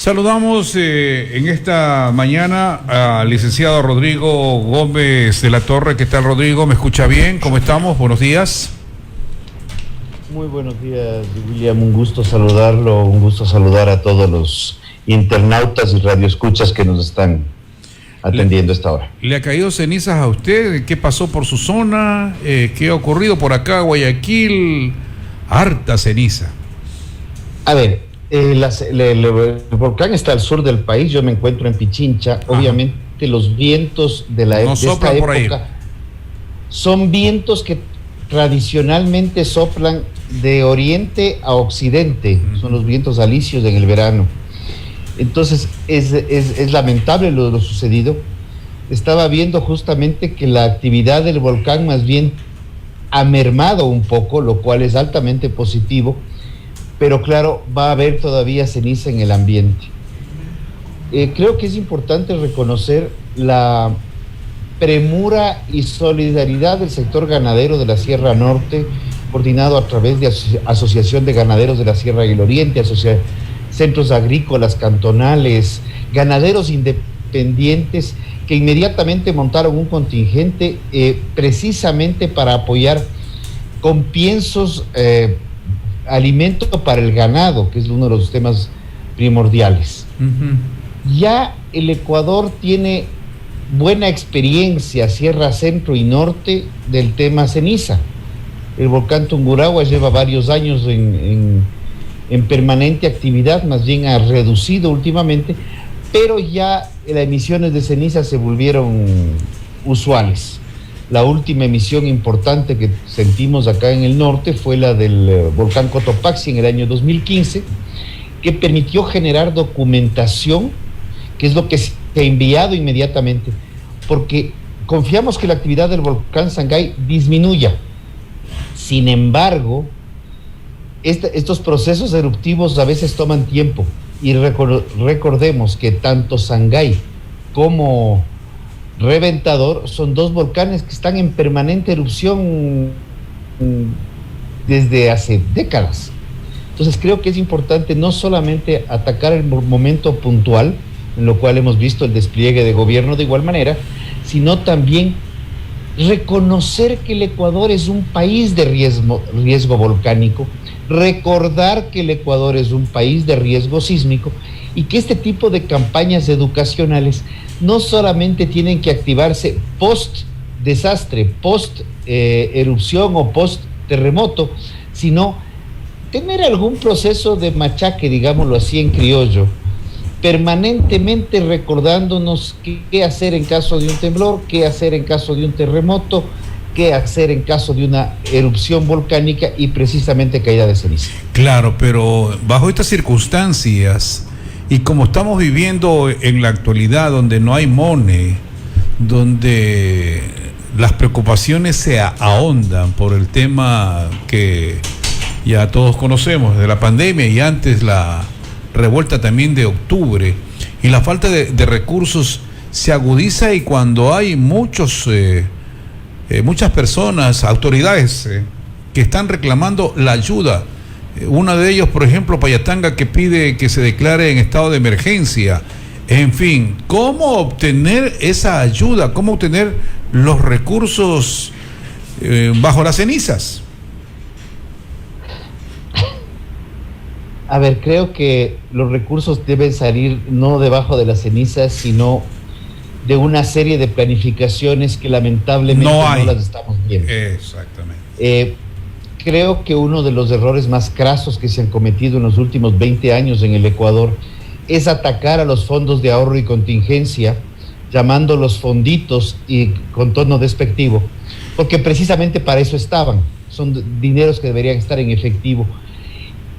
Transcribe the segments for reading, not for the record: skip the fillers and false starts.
Saludamos en esta mañana al licenciado Rodrigo Gómez de la Torre. ¿Qué tal, Rodrigo? ¿Me escucha bien? ¿Cómo estamos? Buenos días. Muy buenos días, William. Un gusto saludarlo, un gusto saludar a todos los internautas y radioescuchas que nos están atendiendo a esta hora. ¿Le ha caído cenizas a usted? ¿Qué pasó por su zona? ¿Qué ha ocurrido por acá, Guayaquil? Harta ceniza. A ver, el volcán está al sur del país, yo me encuentro en Pichincha. Ajá. Obviamente los vientos de esta época son vientos que tradicionalmente soplan de oriente a occidente, son los vientos alisios en el verano. Entonces es lamentable lo sucedido. Estaba viendo justamente que la actividad del volcán más bien ha mermado un poco, lo cual es altamente positivo, pero claro, va a haber todavía ceniza en el ambiente. Creo que es importante reconocer la premura y solidaridad del sector ganadero de la Sierra Norte, coordinado a través de Asociación de Ganaderos de la Sierra y el Oriente, centros agrícolas cantonales, ganaderos independientes que inmediatamente montaron un contingente precisamente para apoyar con piensos alimento para el ganado, que es uno de los temas primordiales. Ya el Ecuador tiene buena experiencia, Sierra Centro y Norte, del tema ceniza. El volcán Tungurahua lleva varios años en permanente actividad, más bien ha reducido últimamente, pero ya las emisiones de ceniza se volvieron usuales. La última emisión importante que sentimos acá en el norte fue la del volcán Cotopaxi en el año 2015, que permitió generar documentación, que es lo que se ha enviado inmediatamente, porque confiamos que la actividad del volcán Sangay disminuya. Sin embargo, estos procesos eruptivos a veces toman tiempo, y recordemos que tanto Sangay como Reventador son dos volcanes que están en permanente erupción desde hace décadas. Entonces creo que es importante no solamente atacar el momento puntual, en lo cual hemos visto el despliegue de gobierno de igual manera, sino también reconocer que el Ecuador es un país de riesgo volcánico, recordar que el Ecuador es un país de riesgo sísmico, y que este tipo de campañas educacionales no solamente tienen que activarse post desastre, post erupción o post terremoto, sino tener algún proceso de machaque, digámoslo así en criollo, permanentemente recordándonos qué hacer en caso de un temblor, qué hacer en caso de un terremoto, qué hacer en caso de una erupción volcánica y precisamente caída de ceniza. Claro, pero bajo estas circunstancias, y como estamos viviendo en la actualidad, donde no hay money, donde las preocupaciones se ahondan por el tema que ya todos conocemos de la pandemia, y antes la revuelta también de octubre, y la falta de recursos se agudiza, y cuando hay muchas personas, autoridades que están reclamando la ayuda. Una de ellos, por ejemplo, Payatanga, que pide que se declare en estado de emergencia. En fin, ¿cómo obtener esa ayuda? ¿Cómo obtener los recursos bajo las cenizas? A ver, creo que los recursos deben salir no debajo de las cenizas, sino de una serie de planificaciones que lamentablemente no las estamos viendo. Exactamente. Creo que uno de los errores más crasos que se han cometido en los últimos 20 años en el Ecuador es atacar a los fondos de ahorro y contingencia, llamándolos fonditos y con tono despectivo, porque precisamente para eso estaban, son dineros que deberían estar en efectivo.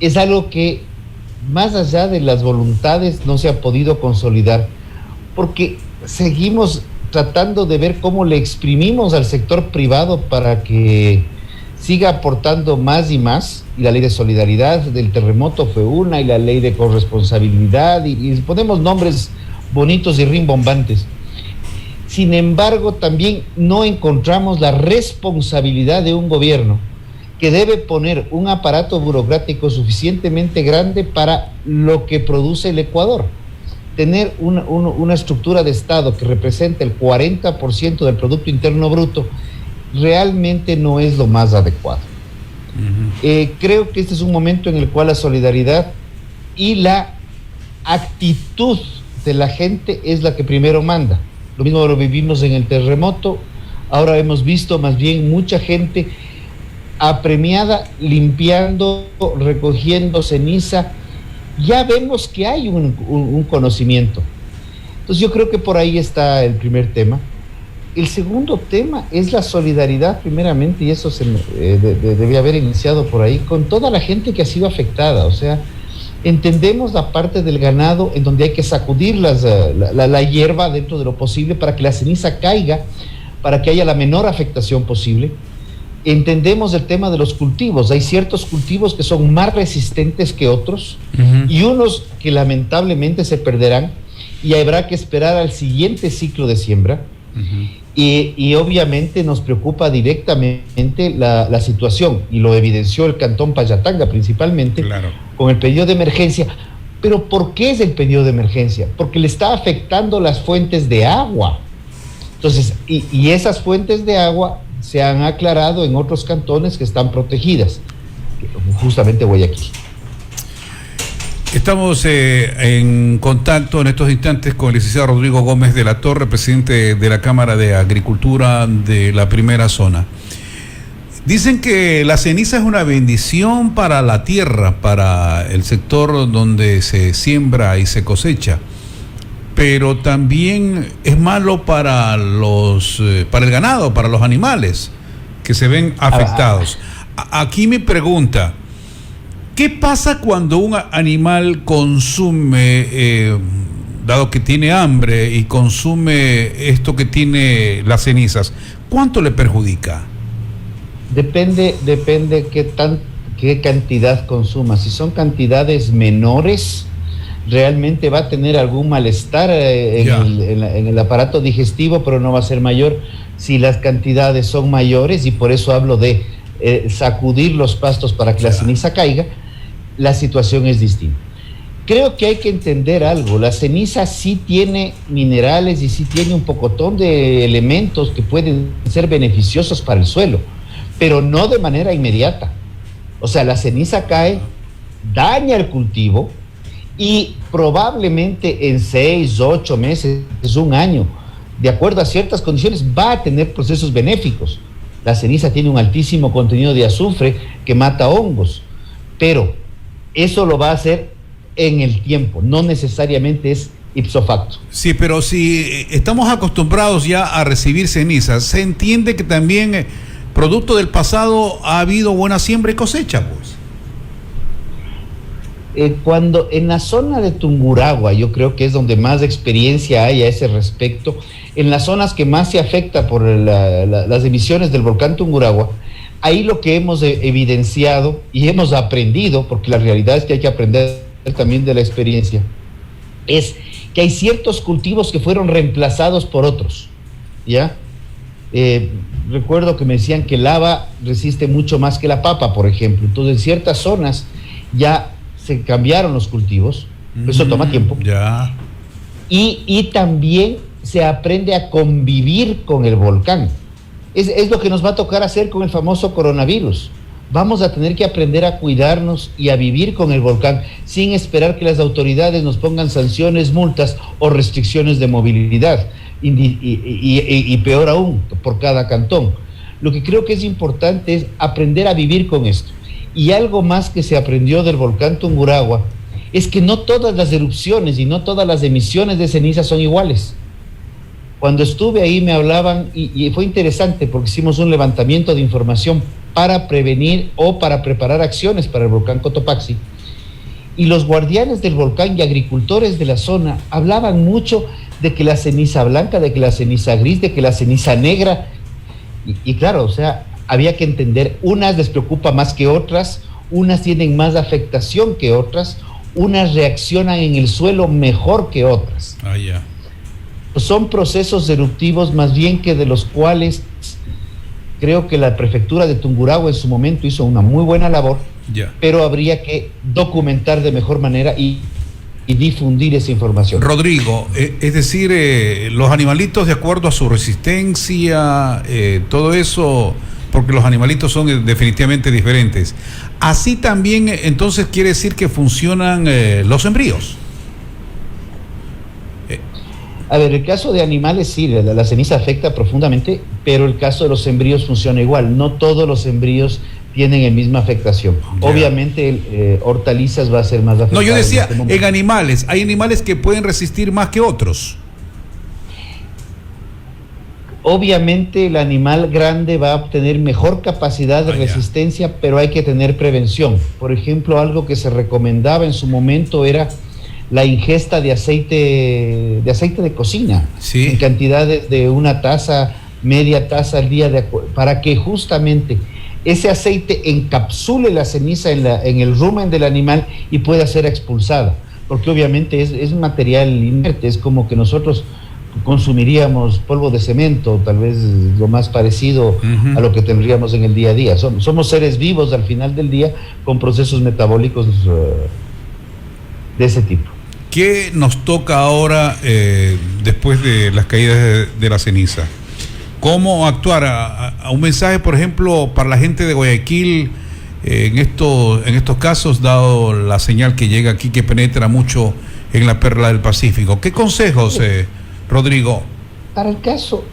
Es algo que, más allá de las voluntades, no se ha podido consolidar, porque seguimos tratando de ver cómo le exprimimos al sector privado para que siga aportando más y más, y la ley de solidaridad del terremoto fue una, y la ley de corresponsabilidad, y ponemos nombres bonitos y rimbombantes. Sin embargo, también no encontramos la responsabilidad de un gobierno que debe poner un aparato burocrático suficientemente grande para lo que produce el Ecuador. Tener una estructura de Estado que represente el 40% del Producto Interno Bruto realmente no es lo más adecuado. Creo que este es un momento en el cual la solidaridad y la actitud de la gente es la que primero manda. Lo mismo lo vivimos en el terremoto. Ahora hemos visto más bien mucha gente apremiada, limpiando, recogiendo ceniza. Ya vemos que hay un conocimiento. Entonces yo creo que por ahí está el primer tema. El segundo tema es la solidaridad, primeramente, y eso debía haber iniciado por ahí, con toda la gente que ha sido afectada. O sea, entendemos la parte del ganado en donde hay que sacudir la hierba dentro de lo posible para que la ceniza caiga, para que haya la menor afectación posible. Entendemos el tema de los cultivos. Hay ciertos cultivos que son más resistentes que otros, y unos que lamentablemente se perderán y habrá que esperar al siguiente ciclo de siembra. Y obviamente nos preocupa directamente la situación, y lo evidenció el Cantón Payatanga principalmente, claro, con el pedido de emergencia. Pero ¿por qué es el pedido de emergencia? Porque le está afectando las fuentes de agua. Entonces, y esas fuentes de agua se han aclarado en otros cantones que están protegidas, justamente Guayaquil. Estamos en contacto en estos instantes con el licenciado Rodrigo Gómez de la Torre, presidente de la Cámara de Agricultura de la primera zona. Dicen que la ceniza es una bendición para la tierra, para el sector donde se siembra y se cosecha, pero también es malo para el ganado, para los animales que se ven afectados. Aquí mi pregunta: ¿qué pasa cuando un animal consume, dado que tiene hambre y consume esto que tiene las cenizas? ¿Cuánto le perjudica? Depende qué cantidad consuma. Si son cantidades menores, realmente va a tener algún malestar en el aparato digestivo, pero no va a ser mayor. Si las cantidades son mayores, y por eso hablo de sacudir los pastos para que la ceniza caiga, la situación es distinta. Creo que hay que entender algo. La ceniza sí tiene minerales y sí tiene un pocotón de elementos que pueden ser beneficiosos para el suelo, pero no de manera inmediata. O sea, la ceniza cae, daña el cultivo, y probablemente en 6, 8 meses, un año, de acuerdo a ciertas condiciones, va a tener procesos benéficos. La ceniza tiene un altísimo contenido de azufre que mata hongos, pero eso lo va a hacer en el tiempo, no necesariamente es ipso facto. Sí, pero si estamos acostumbrados ya a recibir cenizas, se entiende que también, producto del pasado, ha habido buena siembra y cosecha, pues. Cuando en la zona de Tungurahua, yo creo que es donde más experiencia hay a ese respecto, en las zonas que más se afecta por las emisiones del volcán Tungurahua, ahí lo que hemos evidenciado y hemos aprendido, porque la realidad es que hay que aprender también de la experiencia, es que hay ciertos cultivos que fueron reemplazados por otros, ¿ya? Recuerdo que me decían que el haba resiste mucho más que la papa, por ejemplo. Entonces, en ciertas zonas ya se cambiaron los cultivos, eso toma tiempo. Ya. Y también se aprende a convivir con el volcán. Es lo que nos va a tocar hacer con el famoso coronavirus. Vamos a tener que aprender a cuidarnos y a vivir con el volcán sin esperar que las autoridades nos pongan sanciones, multas o restricciones de movilidad, y peor aún, por cada cantón. Lo que creo que es importante es aprender a vivir con esto. Y algo más que se aprendió del volcán Tungurahua es que no todas las erupciones y no todas las emisiones de ceniza son iguales. Cuando estuve ahí me hablaban, y fue interesante porque hicimos un levantamiento de información para prevenir o para preparar acciones para el volcán Cotopaxi, y los guardianes del volcán y agricultores de la zona hablaban mucho de que la ceniza blanca, de que la ceniza gris, de que la ceniza negra, y claro, o sea, había que entender, unas les preocupa más que otras, unas tienen más afectación que otras, unas reaccionan en el suelo mejor que otras. Ya. Son procesos eruptivos más bien que de los cuales Creo que la prefectura de Tungurahua en su momento hizo una muy buena labor, pero habría que documentar de mejor manera y difundir esa información. Rodrigo, es decir, los animalitos de acuerdo a su resistencia, todo eso, porque los animalitos son definitivamente diferentes. Así también, entonces, quiere decir que funcionan los embrios. A ver, el caso de animales sí, la ceniza afecta profundamente, pero el caso de los embrios funciona igual. No todos los embrios tienen la misma afectación. Obviamente, hortalizas va a ser más afectado. No, yo decía, en animales, hay animales que pueden resistir más que otros. Obviamente el animal grande va a obtener mejor capacidad de resistencia, pero hay que tener prevención. Por ejemplo, algo que se recomendaba en su momento era la ingesta de aceite de cocina, en cantidades de una taza, media taza al día, para que justamente ese aceite encapsule la ceniza en el rumen del animal y pueda ser expulsada, porque obviamente es un material inerte, es como que nosotros consumiríamos polvo de cemento, tal vez lo más parecido a lo que tendríamos en el día a día. Somos seres vivos al final del día con procesos metabólicos de ese tipo. ¿Qué nos toca ahora después de las caídas de la ceniza? ¿Cómo actuar? A un mensaje, por ejemplo, para la gente de Guayaquil en estos casos, dado la señal que llega aquí, que penetra mucho en la perla del Pacífico. ¿Qué consejos, Rodrigo? Para el caso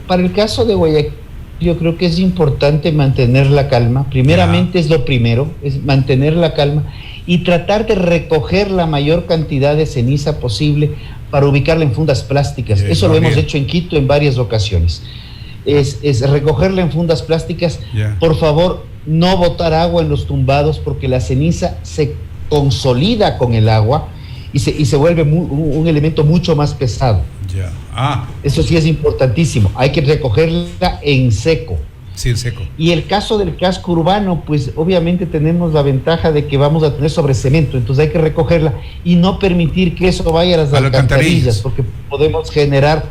de Guayaquil, yo creo que es importante mantener la calma. Primeramente es lo primero, es mantener la calma y tratar de recoger la mayor cantidad de ceniza posible para ubicarla en fundas plásticas. Eso lo hemos hecho en Quito en varias ocasiones. Es recogerla en fundas plásticas. Por favor, no botar agua en los tumbados, porque la ceniza se consolida con el agua y se vuelve un elemento mucho más pesado. Eso sí es importantísimo. Hay que recogerla en seco. Sí, en seco. Y el caso del casco urbano, pues obviamente tenemos la ventaja de que vamos a tener sobre cemento, entonces hay que recogerla y no permitir que eso vaya a las alcantarillas, porque podemos generar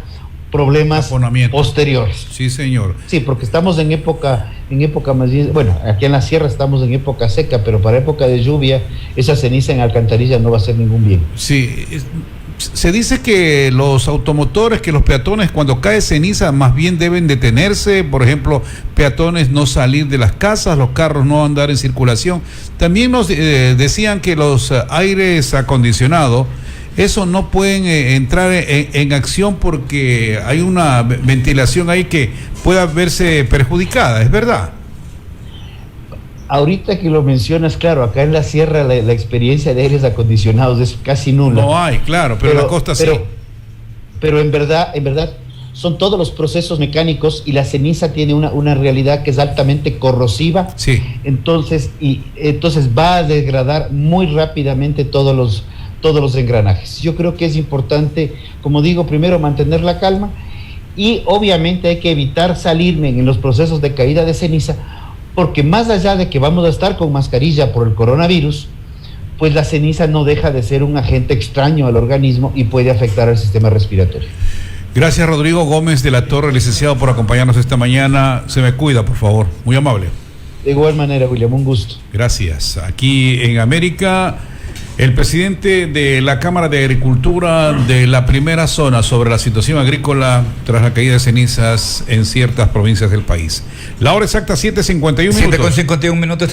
problemas posteriores. Sí, señor. Sí, porque estamos en época más bien, bueno, aquí en la sierra estamos en época seca, pero para época de lluvia, esa ceniza en alcantarilla no va a hacer ningún bien. Sí, se dice que los automotores, que los peatones, cuando cae ceniza, más bien deben detenerse. Por ejemplo, peatones no salir de las casas, los carros no andar en circulación. También nos decían que los aires acondicionados, eso no pueden entrar en acción porque hay una ventilación ahí que pueda verse perjudicada, ¿es verdad? Ahorita que lo mencionas, claro, acá en la sierra la experiencia de aires acondicionados es casi nula. No hay, claro, pero en la costa sí. Pero en verdad son todos los procesos mecánicos y la ceniza tiene una realidad que es altamente corrosiva. Sí. Entonces va a degradar muy rápidamente todos los engranajes. Yo creo que es importante, como digo, primero mantener la calma y obviamente hay que evitar salirme en los procesos de caída de ceniza, porque más allá de que vamos a estar con mascarilla por el coronavirus, pues la ceniza no deja de ser un agente extraño al organismo y puede afectar al sistema respiratorio. Gracias, Rodrigo Gómez de la Torre, licenciado, por acompañarnos esta mañana. Se me cuida, por favor. Muy amable. De igual manera, William, un gusto. Gracias. Aquí en América, el presidente de la Cámara de Agricultura de la primera zona sobre la situación agrícola tras la caída de cenizas en ciertas provincias del país. La hora exacta, 7:51 minutos. 7:51 minutos.